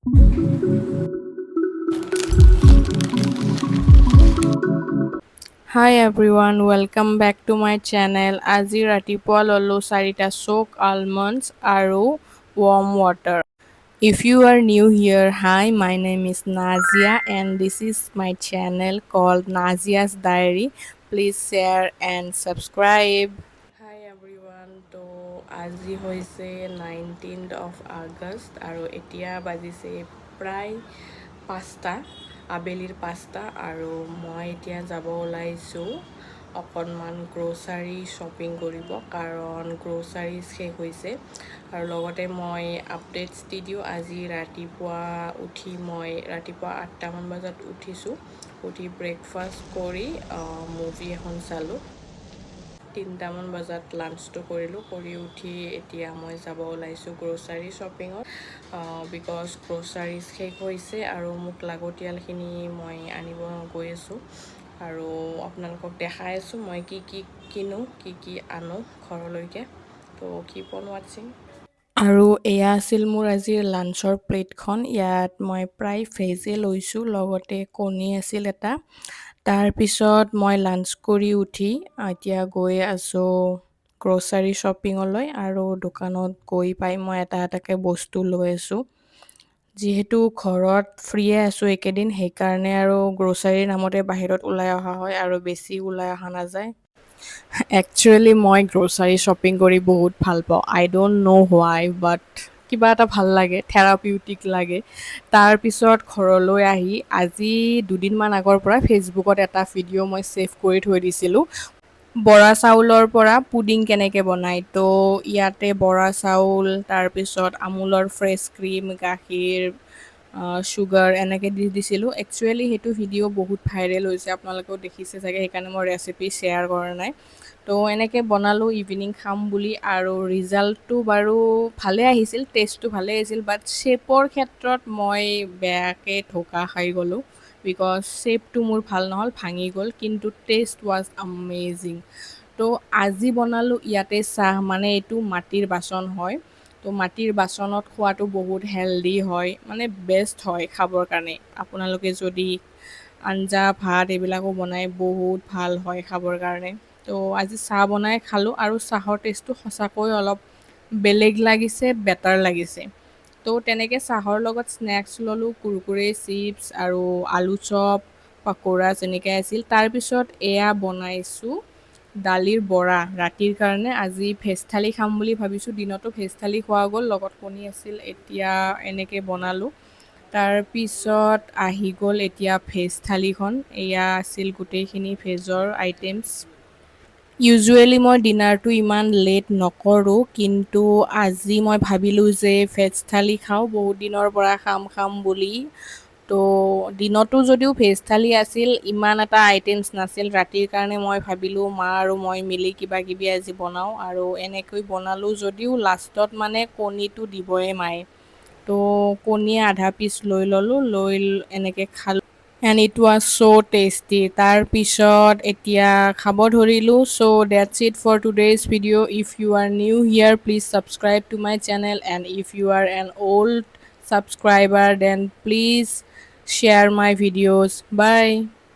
Hi everyone, welcome back to my channel. আজি ৰাতিপুৱা ললো 4টা soak almonds আৰু warm water. If you are new here, hi, my name is Nazia and this is my channel called Nazia's Diary. Please share and subscribe. Hi everyone, তো আজি হৈছে 19th of August আৰু এতিয়া বাজিছে প্ৰায় 5টা আবেলিৰ 5টা আৰু মই এতিয়া যাব ওলাইছোঁ অকণমান গ্ৰ'চাৰী শ্বপিং কৰিব কাৰণ গ্ৰ'চাৰী শেষ হৈছে আৰু লগতে মই আপডেটছ দি দিওঁ আজি ৰাতিপুৱা উঠি মই ৰাতিপুৱা 8টামান বজাত উঠিছোঁ উঠি ব্ৰেকফাষ্ট কৰি মুভি এখন চালোঁ 3টামান বজাত লাঞ্চটো কৰিলোঁ কৰি উঠি এতিয়া মই যাব ওলাইছোঁ গ্ৰ'চাৰী শ্বপিঙত বিকজ গ্ৰ'চাৰী শেষ হৈছে আৰু মোক লাগতিয়ালখিনি মই আনিব গৈ আছোঁ আৰু আপোনালোকক দেখাই আছোঁ মই কি কি কিনো কি আনো ঘৰলৈকে তো কিপ অন ৱাটছিং আৰু এয়া আছিল মোৰ আজিৰ লাঞ্চৰ প্লেটখন ইয়াত মই প্ৰায় ভেজে লৈছোঁ লগতে কণী আছিল এটা তাৰপিছত মই লাঞ্চ কৰি উঠি এতিয়া গৈ আছোঁ গ্ৰ'চাৰী শ্বপিঙলৈ আৰু দোকানত গৈ পাই মই এটাকৈ বস্তু লৈ আছোঁ যিহেতু ঘৰত ফ্ৰীয়ে আছোঁ একেদিন সেইকাৰণে আৰু গ্ৰ'চাৰীৰ নামতে বাহিৰত ওলাই অহা হয় আৰু বেছি ওলাই অহা নাযায় একচুৱেলি মই গ্ৰ'চাৰী শ্বপিং কৰি বহুত ভাল পাওঁ আই ডোণ্ট ন' হোৱাই বাট কিবা এটা ভাল লাগে থেৰাপিউটিক লাগে তাৰপিছত ঘৰলৈ আহি আজি দুদিনমান আগৰ পৰা ফেচবুকত এটা ভিডিঅ' মই ছেভ কৰি থৈ দিছিলোঁ বৰা চাউলৰ পৰা পুডিং কেনেকৈ বনায় তো ইয়াতে বৰা চাউল তাৰপিছত আমুলৰ ফ্ৰেছ ক্ৰীম গাখীৰ চুগাৰ এনেকৈ দি দিছিলোঁ একচুৱেলি সেইটো ভিডিঅ' বহুত ভাইৰেল হৈছে আপোনালোকেও দেখিছে চাগে সেইকাৰণে মই ৰেচিপি শ্বেয়াৰ কৰা নাই তো এনেকৈ বনালোঁ ইভিনিং খাম বুলি আৰু ৰিজাল্টটো বাৰু ভালে আহিছিল টেষ্টটো ভালে আহিছিল বাট শ্বেপৰ ক্ষেত্ৰত মই বেয়াকৈ ধোকা খাই গ'লোঁ বিকজ শ্বেপটো মোৰ ভাল নহ'ল ভাঙি গ'ল কিন্তু টেষ্ট ৱাজ আমেজিং তো আজি বনালোঁ ইয়াতে চাহ মানে এইটো মাটিৰ বাচন হয় তো মাটিৰ বাচনত খোৱাটো বহুত হেল্ডি হয় মানে বেষ্ট হয় খাবৰ কাৰণে আপোনালোকে যদি আঞ্জা ভাত এইবিলাকো বনাই বহুত ভাল হয় খাবৰ কাৰণে তো আজি চাহ বনাই খালোঁ আৰু চাহৰ টেষ্টটো সঁচাকৈ অলপ বেলেগ লাগিছে বেটাৰ লাগিছে তো তেনেকৈ চাহৰ লগত স্নেক্স ল'লোঁ কুৰকুৰে চিপছ আৰু আলু চপ পকোৰা যেনেকৈ আছিল তাৰপিছত এয়া বনাইছোঁ দালিৰ বৰা ৰাতিৰ কাৰণে আজি ভেজ থালি খাম বুলি ভাবিছোঁ দিনতো ভেজ থালি খোৱা গ'ল লগত কণী আছিল এতিয়া এনেকৈ বনালোঁ তাৰপিছত আহি গ'ল এতিয়া ভেজ থালিখন এয়া আছিল গোটেইখিনি ভেজৰ আইটেমছ ইউজুৱেলি মই ডিনাৰটো ইমান লেট নকৰোঁ কিন্তু আজি মই ভাবিলোঁ যে ভেজ থালি খাওঁ বহুত দিনৰ পৰা খাম বুলি তো দিনতো যদিও ভেজ থালি আছিল ইমান এটা আইটেমছ নাছিল ৰাতিৰ কাৰণে মই ভাবিলোঁ মা আৰু মই মিলি কিবা কিবি আজি বনাওঁ আৰু এনেকৈ বনালোঁ যদিও লাষ্টত মানে কণীটো দিবই মায়ে তো কণীয়ে আধা পিচ লৈ ল'লোঁ লৈ এনেকৈ খালোঁ and it was so' tasty তাৰপিছত এতিয়া খাব ধৰিলোঁ so' that's it for today's video' if you are new here please subscribe to my channel and if you are an old subscriber then please share my videos by